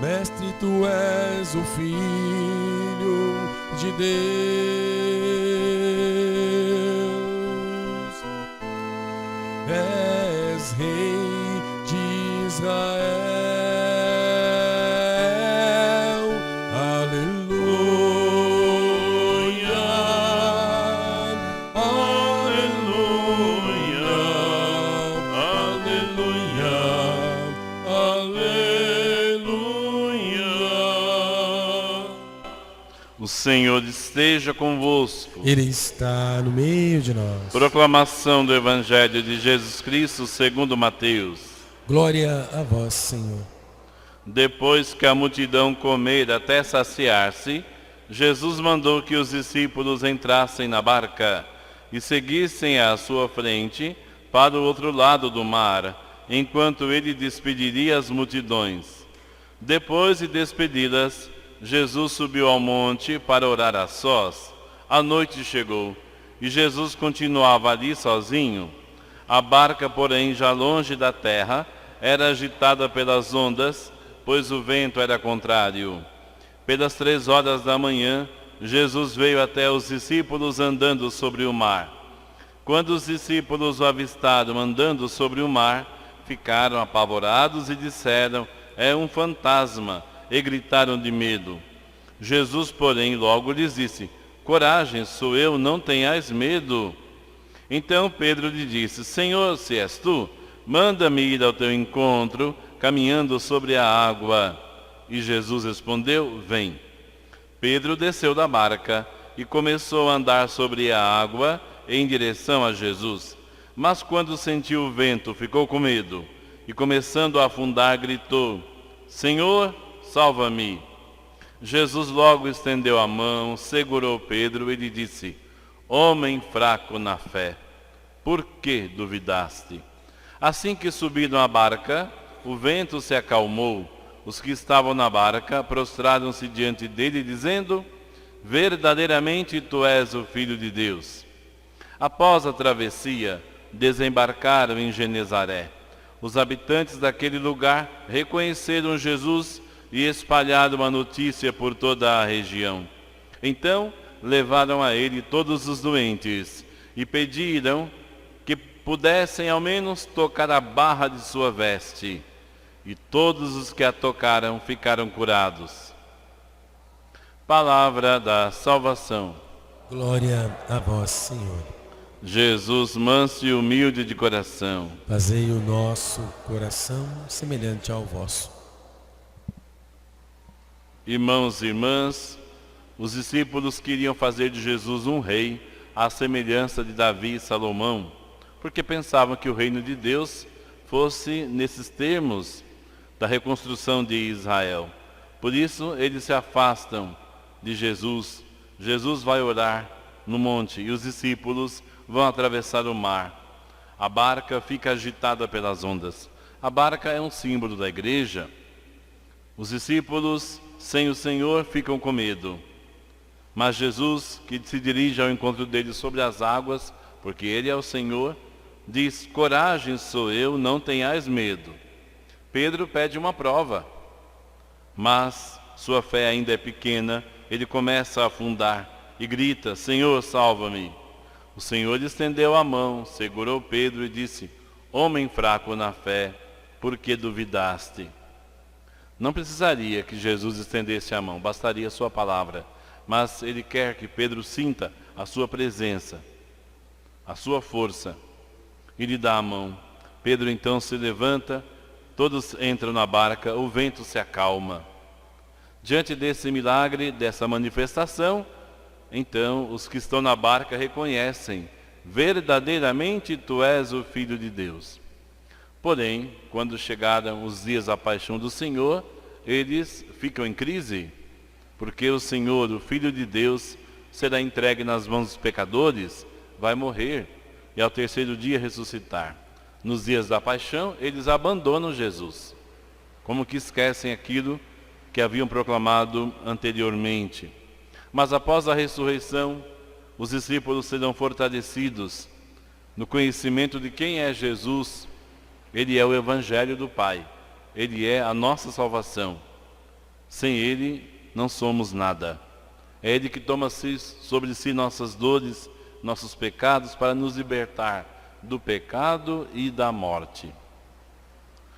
Mestre, tu és o Filho de Deus, és Rei de Israel. Aleluia, aleluia, aleluia, aleluia. O Senhor esteja convosco. Ele está no meio de nós. Proclamação do Evangelho de Jesus Cristo segundo Mateus. Glória a vós, Senhor. Depois que a multidão comera até saciar-se, Jesus mandou que os discípulos entrassem na barca e seguissem à sua frente para o outro lado do mar, enquanto ele despediria as multidões. Depois de despedi-las, Jesus subiu ao monte para orar a sós. A noite chegou e Jesus continuava ali sozinho. A barca, porém, já longe da terra, era agitada pelas ondas, pois o vento era contrário. Pelas 3 horas da manhã, Jesus veio até os discípulos andando sobre o mar. Quando os discípulos o avistaram andando sobre o mar, ficaram apavorados e disseram: é um fantasma, e gritaram de medo. Jesus, porém, logo lhes disse: coragem, sou eu, não tenhais medo. Então Pedro lhe disse: Senhor, se és tu, manda-me ir ao teu encontro, caminhando sobre a água. E Jesus respondeu: vem. Pedro desceu da barca e começou a andar sobre a água em direção a Jesus. Mas quando sentiu o vento, ficou com medo e, começando a afundar, gritou: Senhor, salva-me. Jesus logo estendeu a mão, segurou Pedro e lhe disse: homem fraco na fé, por que duvidaste? Assim que subiram à barca, o vento se acalmou. Os que estavam na barca prostraram-se diante dele, dizendo: verdadeiramente tu és o Filho de Deus. Após a travessia, desembarcaram em Genezaré. Os habitantes daquele lugar reconheceram Jesus e espalharam a notícia por toda a região. Então levaram a ele todos os doentes e pediram que pudessem ao menos tocar a barra de sua veste. E todos os que a tocaram ficaram curados. Palavra da salvação. Glória a vós, Senhor. Jesus, manso e humilde de coração, Fazei o nosso coração semelhante ao vosso. Irmãos e irmãs, os discípulos queriam fazer de Jesus um rei, à semelhança de Davi e Salomão, porque pensavam que o reino de Deus fosse nesses termos da reconstrução de Israel. Por isso, eles se afastam de Jesus. Jesus vai orar no monte e os discípulos vão atravessar o mar. A barca fica agitada pelas ondas. A barca é um símbolo da igreja. Os discípulos, sem o Senhor, ficam com medo. Mas Jesus, que se dirige ao encontro deles sobre as águas, porque Ele é o Senhor, diz: coragem, sou eu, não tenhais medo. Pedro pede uma prova, mas sua fé ainda é pequena. Ele começa a afundar e grita: Senhor, salva-me. O Senhor lhe estendeu a mão, segurou Pedro e disse: homem fraco na fé, por que duvidaste? Não precisaria que Jesus estendesse a mão, bastaria a sua palavra. Mas Ele quer que Pedro sinta a sua presença, a sua força, e lhe dá a mão. Pedro então se levanta, todos entram na barca, o vento se acalma. Diante desse milagre, dessa manifestação, então os que estão na barca reconhecem: verdadeiramente tu és o Filho de Deus. Porém, quando chegaram os dias da paixão do Senhor, eles ficam em crise, porque o Senhor, o Filho de Deus, será entregue nas mãos dos pecadores, vai morrer e ao terceiro dia ressuscitar. Nos dias da paixão, eles abandonam Jesus, como que esquecem aquilo que haviam proclamado anteriormente. Mas após a ressurreição, os discípulos serão fortalecidos no conhecimento de quem é Jesus. Ele é o Evangelho do Pai. Ele é a nossa salvação. Sem Ele, não somos nada. É Ele que toma sobre si nossas dores, nossos pecados, para nos libertar do pecado e da morte.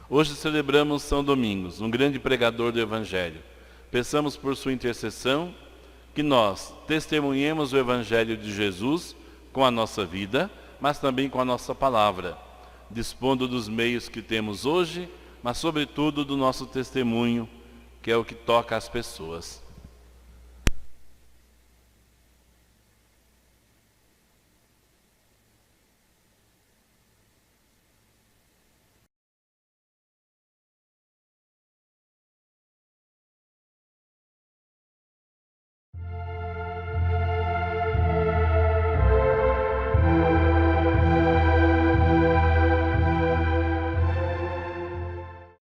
Hoje celebramos São Domingos, um grande pregador do Evangelho. Peçamos por sua intercessão que nós testemunhemos o Evangelho de Jesus com a nossa vida, mas também com a nossa palavra, dispondo dos meios que temos hoje, mas sobretudo do nosso testemunho, que é o que toca as pessoas.